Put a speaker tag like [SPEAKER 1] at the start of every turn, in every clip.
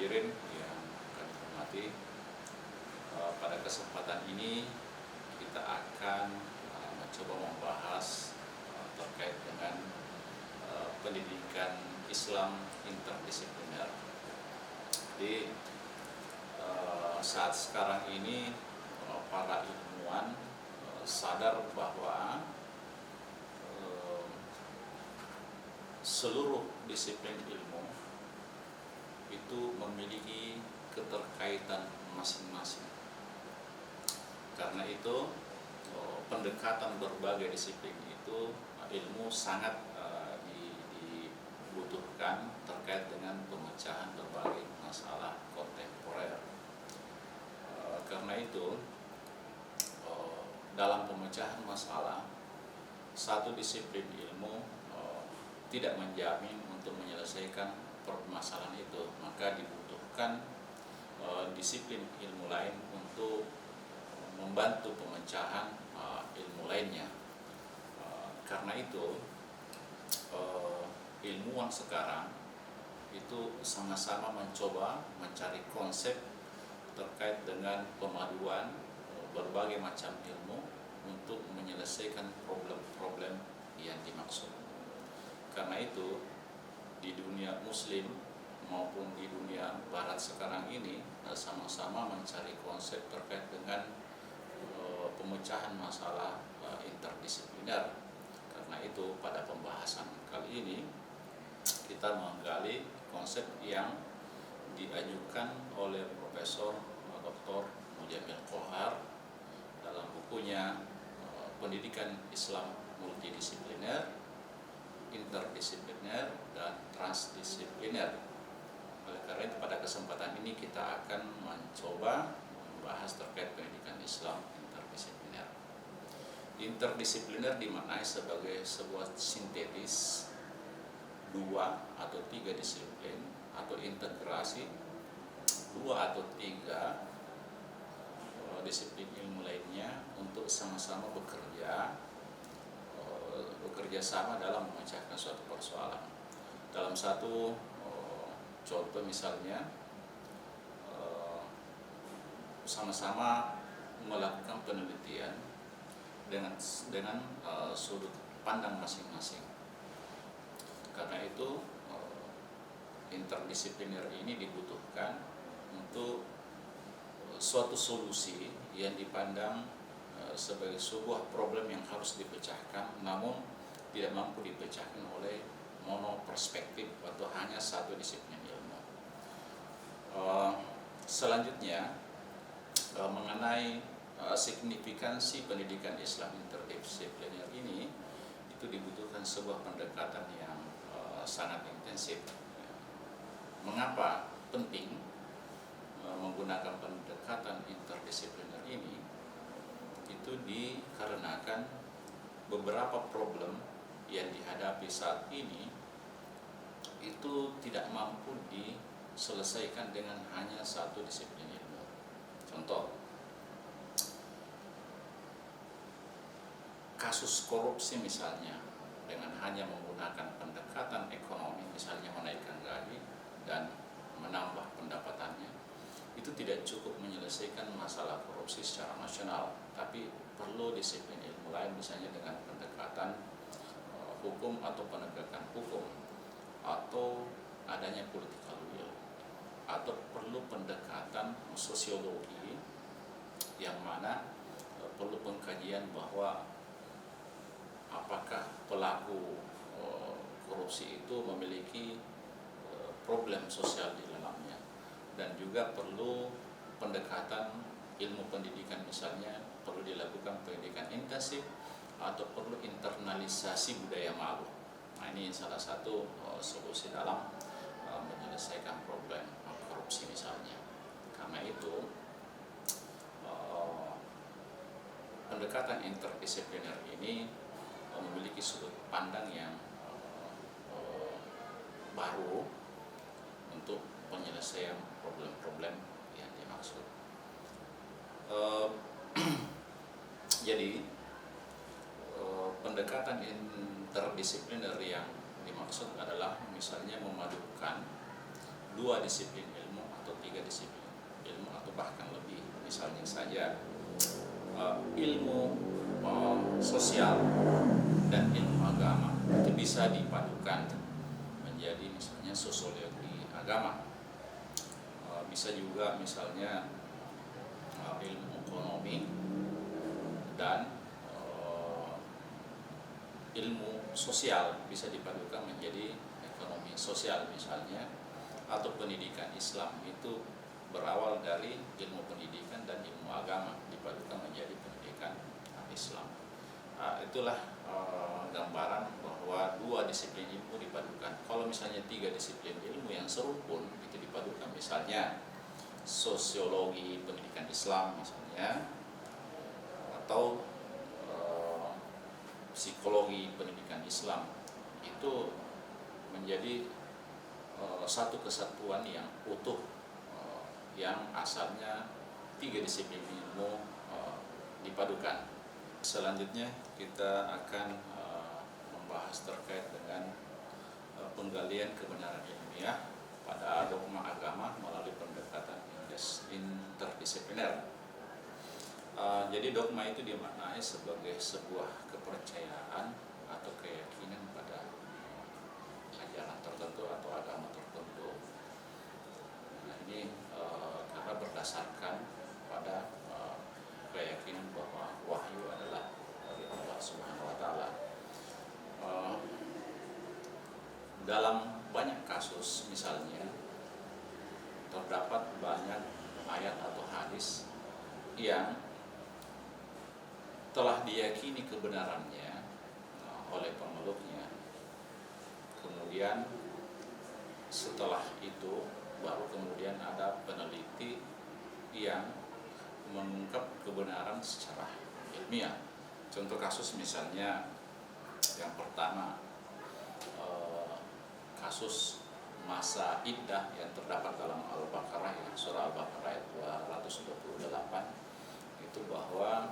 [SPEAKER 1] hadirin yang kami hormati, pada kesempatan ini kita akan mencoba membahas terkait dengan pendidikan Islam interdisipliner. Jadi saat sekarang ini para ilmuwan sadar bahwa seluruh disiplin ilmu itu memiliki keterkaitan masing-masing. Karena itu pendekatan berbagai disiplin itu ilmu sangat dibutuhkan terkait dengan pemecahan berbagai masalah kontemporer. Karena itu dalam pemecahan masalah, satu disiplin ilmu tidak menjamin untuk menyelesaikan permasalahan itu, maka dibutuhkan disiplin ilmu lain untuk membantu pemecahan ilmu lainnya. Karena itu ilmuwan sekarang itu sama-sama mencoba mencari konsep terkait dengan pemaduan berbagai macam ilmu untuk menyelesaikan problem-problem yang dimaksud. Karena itu di dunia muslim maupun di dunia barat sekarang ini sama-sama mencari konsep terkait dengan pemecahan masalah interdisipliner. Karena itu pada pembahasan kali ini kita menggali konsep yang diajukan oleh Profesor Dr. Mujamil Qohar dalam bukunya Pendidikan Islam Multidisipliner, Interdisipliner, dan Transdisipliner. Oleh karena itu pada kesempatan ini kita akan mencoba membahas terkait pendidikan Islam interdisipliner. Interdisipliner dimaknai sebagai sebuah sintetis dua atau tiga disiplin atau integrasi dua atau tiga disiplin ilmu lainnya untuk sama-sama bekerja sama dalam memecahkan suatu persoalan. Dalam satu contoh misalnya sama-sama melakukan penelitian dengan sudut pandang masing-masing. Karena itu interdisipliner ini dibutuhkan untuk suatu solusi yang dipandang sebagai sebuah problem yang harus dipecahkan, namun tidak mampu dipecahkan oleh monoperspektif atau hanya satu disiplin ilmu. Selanjutnya mengenai signifikansi pendidikan Islam interdisipliner ini, itu dibutuhkan sebuah pendekatan yang sangat intensif. Mengapa penting menggunakan pendekatan interdisipliner ini? Itu dikarenakan beberapa problem yang dihadapi saat ini itu tidak mampu diselesaikan dengan hanya satu disiplin ilmu. Contoh, kasus korupsi misalnya, dengan hanya menggunakan pendekatan ekonomi, misalnya menaikkan gaji dan menambah pendapatannya, itu tidak cukup menyelesaikan masalah korupsi secara nasional, tapi perlu disiplin ilmu lain, misalnya dengan pendekatan hukum atau penegakan hukum, atau adanya political will, atau perlu pendekatan sosiologi yang mana perlu pengkajian bahwa apakah pelaku korupsi itu memiliki problem sosial di dalamnya, dan juga perlu pendekatan ilmu pendidikan, misalnya perlu dilakukan pendidikan intensif atau perlu internalisasi budaya malu. Nah, ini salah satu solusi dalam menyelesaikan problem korupsi misalnya. Karena itu pendekatan interdisipliner ini memiliki sudut pandang yang baru untuk penyelesaian problem-problem yang dimaksud. Jadi pendekatan interdisipliner yang dimaksud adalah misalnya memadukan 2 disiplin ilmu atau 3 disiplin ilmu atau bahkan lebih. Misalnya saja ilmu sosial dan ilmu agama itu bisa dipadukan menjadi misalnya sosiologi agama. Bisa juga misalnya ilmu ekonomi dan ilmu sosial bisa dipadukan menjadi ekonomi sosial misalnya, atau pendidikan Islam itu berawal dari ilmu pendidikan dan ilmu agama dipadukan menjadi pendidikan Islam. Itulah gambaran bahwa 2 disiplin ilmu dipadukan. Kalau misalnya 3 disiplin ilmu yang serupun itu dipadukan, misalnya sosiologi pendidikan Islam misalnya, atau psikologi pendidikan Islam, itu menjadi satu kesatuan yang utuh, yang asalnya 3 disiplin ilmu dipadukan. Selanjutnya kita akan membahas terkait dengan penggalian kebenaran ilmiah pada dogma agama melalui pendekatan interdisipliner. Jadi dogma itu dimaknai sebagai sebuah kepercayaan atau keyakinan pada ajaran tertentu atau agama tertentu. Nah, ini karena berdasarkan pada keyakinan bahwa wahyu adalah dari Allah Subhanahu wa taala. Dalam banyak kasus misalnya terdapat banyak ayat atau hadis yang telah diyakini kebenarannya oleh pemeluknya. Kemudian setelah itu baru kemudian ada peneliti yang mengungkap kebenaran secara ilmiah. Contoh kasus misalnya yang pertama, kasus masa iddah yang terdapat dalam Al-Baqarah, ya, surah Al-Baqarah ayat 228, itu bahwa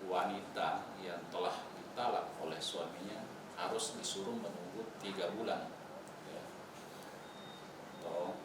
[SPEAKER 1] wanita yang telah ditalak oleh suaminya harus disuruh menunggu 3 bulan. Ya. Atau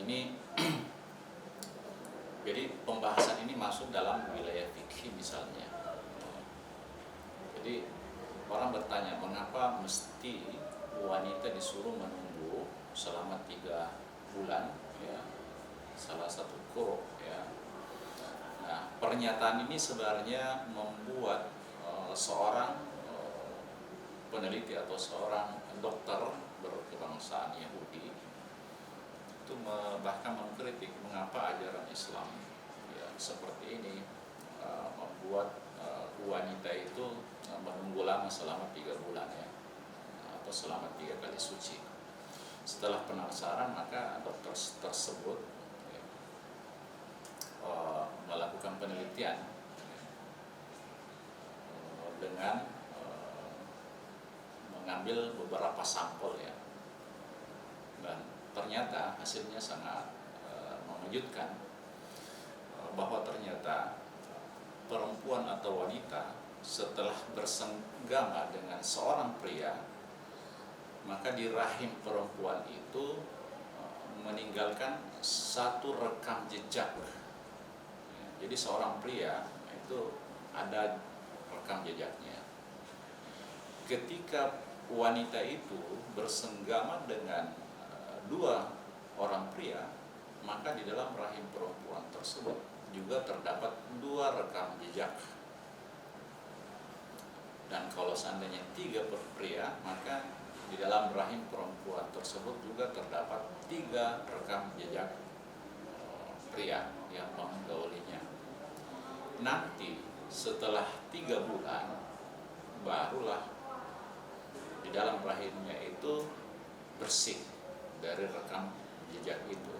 [SPEAKER 1] ini jadi pembahasan ini masuk dalam wilayah fikih misalnya. Jadi orang bertanya, mengapa mesti wanita disuruh menunggu selama 3 bulan? Ya, salah satu quru, ya. Nah, pernyataan ini sebenarnya membuat seorang peneliti atau seorang dokter berkebangsaan Yahudi itu bahkan mengkritik mengapa ajaran Islam, ya, seperti ini membuat wanita itu menunggu lama selama 3 bulan, ya, atau selama 3 kali suci. Setelah penasaran, maka dokter tersebut melakukan penelitian dengan mengambil beberapa sampel, ya, dan ternyata hasilnya sangat mengejutkan, bahwa ternyata perempuan atau wanita setelah bersenggama dengan seorang pria, maka di rahim perempuan itu meninggalkan satu rekam jejak. Jadi seorang pria itu ada rekam jejaknya. Ketika wanita itu bersenggama dengan 2 orang pria, maka di dalam rahim perempuan tersebut juga terdapat 2 rekam jejak. Dan kalau seandainya 3 pria, maka di dalam rahim perempuan tersebut juga terdapat 3 rekam jejak pria yang menggaulinya. Nanti setelah 3 bulan barulah di dalam rahimnya itu bersih dari rekam jejak itu.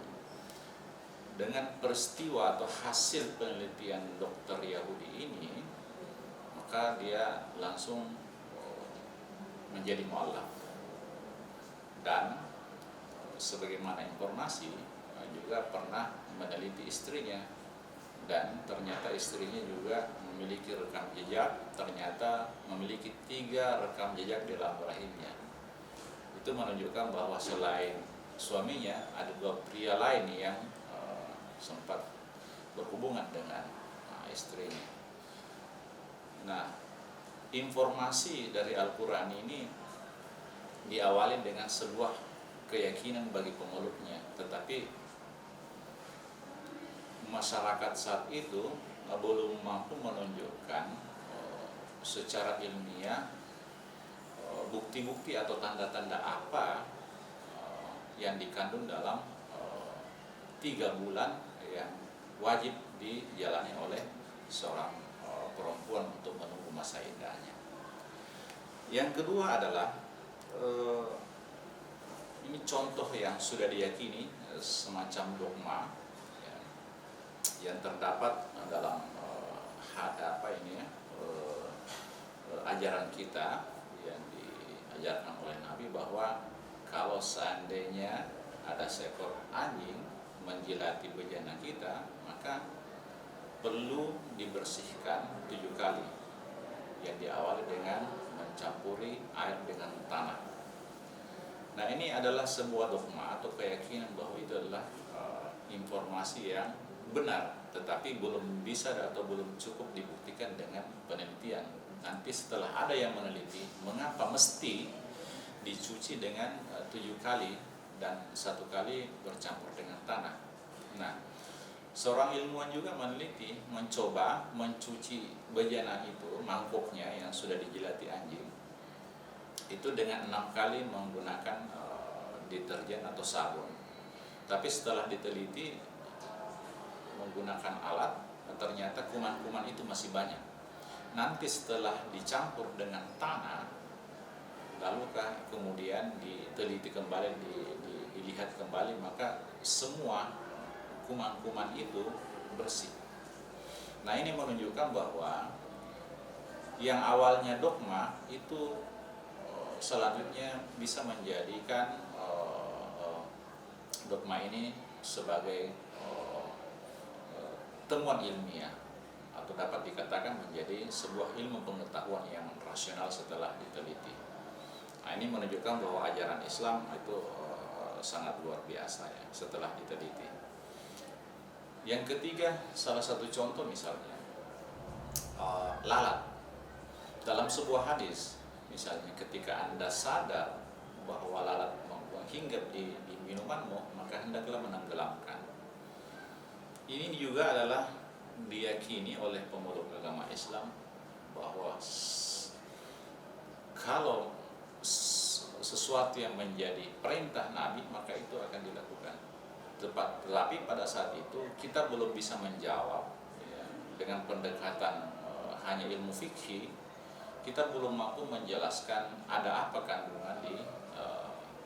[SPEAKER 1] Dengan peristiwa atau hasil penelitian dokter Yahudi ini, maka dia langsung menjadi mu'allaf. Dan sebagaimana informasi, juga pernah meneliti istrinya, dan ternyata istrinya juga memiliki rekam jejak, ternyata memiliki 3 rekam jejak di dalam rahimnya. Itu menunjukkan bahwa selain suaminya, ada dua pria lain yang sempat berhubungan dengan istrinya. Nah, informasi dari Al-Quran ini diawali dengan sebuah keyakinan bagi pemeluknya, tetapi masyarakat saat itu belum mampu menunjukkan secara ilmiah bukti-bukti atau tanda-tanda apa yang dikandung dalam 3 bulan yang wajib dijalani oleh seorang perempuan untuk menunggu masa iddahnya. Yang kedua adalah ini contoh yang sudah diyakini, semacam dogma ya, yang terdapat dalam ajaran kita yang diajarkan oleh Nabi, bahwa kalau seandainya ada seekor anjing menjilati bejana kita, maka perlu dibersihkan 7 kali, yang diawali dengan mencampuri air dengan tanah. Nah, ini adalah sebuah dogma atau keyakinan bahwa itu adalah informasi yang benar, tetapi belum bisa atau belum cukup dibuktikan dengan penelitian. Nanti setelah ada yang meneliti, mengapa mesti dicuci dengan 7 kali dan 1 kali bercampur dengan tanah. Nah, seorang ilmuwan juga meneliti, mencoba mencuci bejana itu, mangkoknya yang sudah dijilati anjing, itu dengan 6 kali menggunakan deterjen atau sabun. Tapi setelah diteliti menggunakan alat, ternyata kuman-kuman itu masih banyak. Nanti setelah dicampur dengan tanah, lalu kemudian diteliti kembali, dilihat kembali, maka semua kuman-kuman itu bersih. Nah, ini menunjukkan bahwa yang awalnya dogma itu selanjutnya bisa menjadikan dogma ini sebagai temuan ilmiah, atau dapat dikatakan menjadi sebuah ilmu pengetahuan yang rasional setelah diteliti. Nah, ini menunjukkan bahwa ajaran Islam itu sangat luar biasa ya setelah diteliti. Yang ketiga, salah satu contoh misalnya lalat. Dalam sebuah hadis, misalnya ketika Anda sadar bahwa lalat hinggap di minumanmu, maka hendaklah menenggelamkan. Ini juga adalah diyakini oleh pemeluk agama Islam bahwa kalau sesuatu yang menjadi perintah Nabi, maka itu akan dilakukan. Tetapi pada saat itu kita belum bisa menjawab ya, dengan pendekatan hanya ilmu fikih, kita belum mampu menjelaskan ada apa kandungan di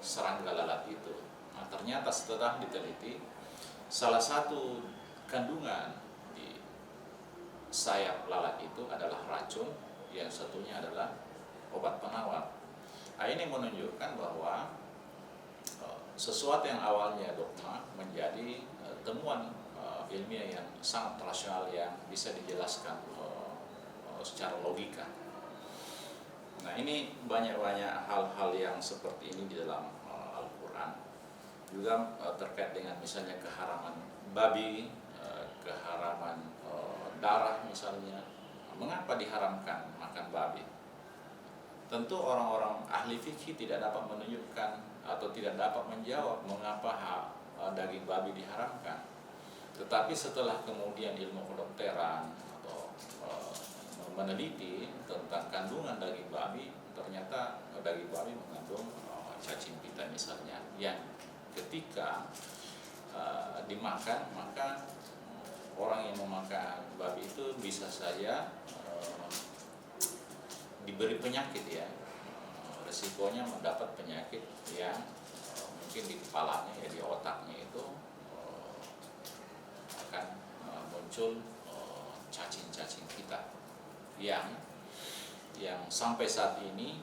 [SPEAKER 1] serangga lalat itu. Nah, ternyata setelah diteliti, salah satu kandungan di sayap lalat itu adalah racun, yang satunya adalah obat penawar. Nah, ini menunjukkan bahwa sesuatu yang awalnya dogma menjadi temuan ilmiah yang sangat rasional yang bisa dijelaskan secara logika. Nah, ini banyak-banyak hal-hal yang seperti ini di dalam Al-Quran. Juga terkait dengan misalnya keharaman babi, keharaman darah misalnya. Mengapa diharamkan makan babi? Tentu orang-orang ahli fikih tidak dapat menunjukkan atau tidak dapat menjawab mengapa daging babi diharamkan. Tetapi setelah kemudian ilmu kedokteran atau meneliti tentang kandungan daging babi, ternyata daging babi mengandung cacing pita misalnya, yang ketika dimakan, maka orang yang memakan babi itu bisa saja diberi penyakit ya, resikonya mendapat penyakit yang mungkin di kepalanya ya, di otaknya itu akan muncul cacing-cacing pita yang sampai saat ini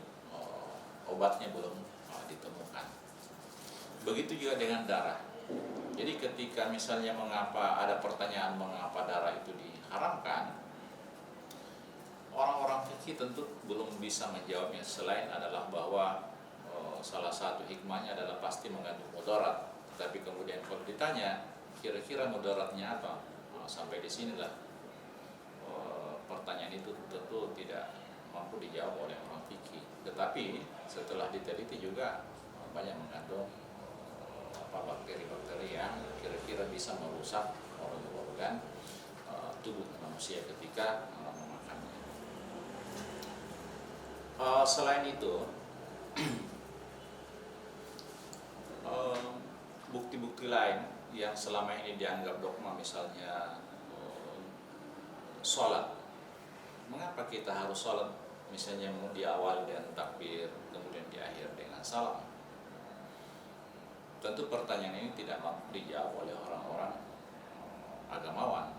[SPEAKER 1] obatnya belum ditemukan. Begitu juga dengan darah. Jadi ketika misalnya ada pertanyaan mengapa darah itu diharamkan, orang-orang fikih tentu belum bisa menjawabnya, selain adalah bahwa salah satu hikmahnya adalah pasti mengandung mudarat. Tapi kemudian kalau ditanya kira-kira mudaratnya apa, sampai di sinilah pertanyaan itu tentu tidak mampu dijawab oleh orang fikih. Tetapi setelah diteliti juga banyak mengandung bakteri-bakteri yang kira-kira bisa merusak organ-organ tubuh manusia ketika memakannya. Selain itu, bukti-bukti lain yang selama ini dianggap dogma, misalnya sholat. Mengapa kita harus sholat? Misalnya diawali dengan takbir, kemudian diakhir dengan salam. Tentu pertanyaan ini tidak mampu dijawab oleh orang-orang agamawan.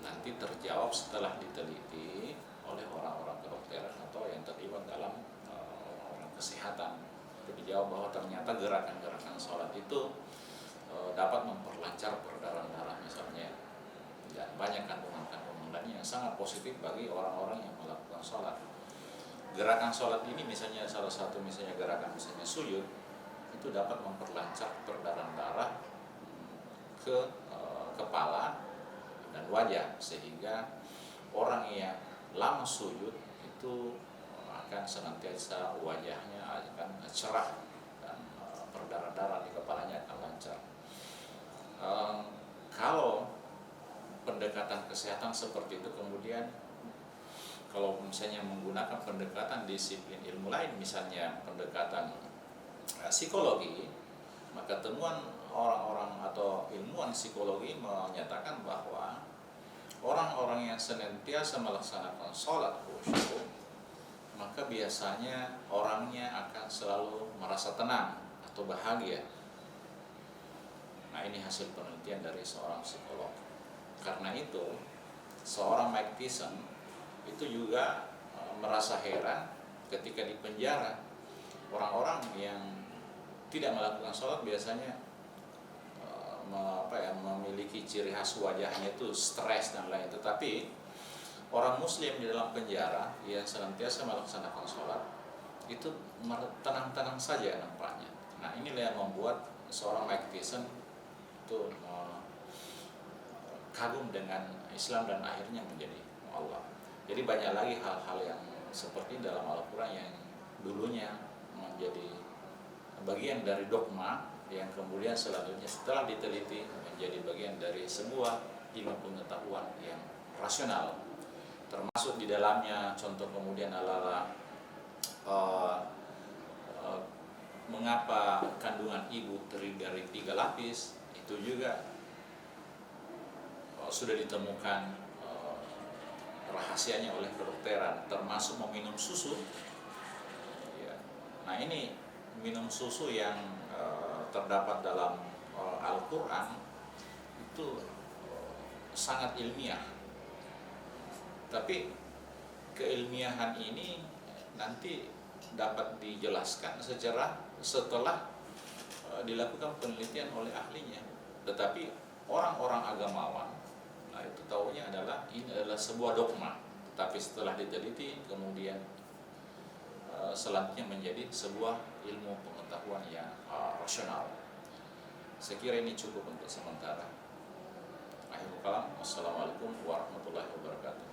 [SPEAKER 1] Nanti terjawab setelah diteliti oleh orang-orang kedokteran atau yang terlibat dalam orang kesehatan. Itu dijawab bahwa ternyata gerakan-gerakan sholat itu dapat memperlancar peredaran darah misalnya, dan banyak kandungan-kandungan lain yang sangat positif bagi orang-orang yang melakukan sholat. Gerakan sholat ini misalnya salah satu misalnya gerakan misalnya sujud, itu dapat memperlancar peredaran darah ke kepala dan wajah, sehingga orang yang lama sujud itu akan senantiasa wajahnya akan cerah dan peredaran darah di kepalanya akan lancar. Kalau pendekatan kesehatan seperti itu kemudian kalau misalnya menggunakan pendekatan disiplin ilmu lain, misalnya pendekatan psikologi, maka temuan orang-orang atau ilmuwan psikologi menyatakan bahwa orang-orang yang senantiasa melaksanakan sholat khusyuk, maka biasanya orangnya akan selalu merasa tenang atau bahagia. Nah, ini hasil penelitian dari seorang psikolog. Karena itu, seorang Mike Tyson itu juga merasa heran ketika di penjara. Orang-orang yang tidak melakukan sholat biasanya memiliki ciri khas wajahnya itu stres dan lain. Tetapi orang muslim di dalam penjara yang senantiasa melaksanakan sholat itu tenang-tenang saja nampaknya. Nah, inilah yang membuat seorang Mike Tyson itu kagum dengan Islam dan akhirnya menjadi mu'allaf. Jadi banyak lagi hal-hal yang seperti dalam Al-Quran yang dulunya menjadi bagian dari dogma, yang kemudian selanjutnya setelah diteliti menjadi bagian dari sebuah ilmu pengetahuan yang rasional. Termasuk di dalamnya contoh kemudian adalah mengapa kandungan ibu terdiri dari 3 lapis. Itu juga sudah ditemukan rahasianya oleh kedokteran, termasuk meminum susu. Nah, ini minum susu yang terdapat dalam Al-Quran itu sangat ilmiah. Tapi keilmiahan ini nanti dapat dijelaskan setelah dilakukan penelitian oleh ahlinya. Tetapi orang-orang agamawan, nah itu taunya adalah ini adalah sebuah dogma. Tapi setelah diteliti kemudian selanjutnya menjadi sebuah ilmu pengetahuan yang rasional. Saya kira ini cukup untuk sementara. Akhirul kalam. Wassalamualaikum warahmatullahi wabarakatuh.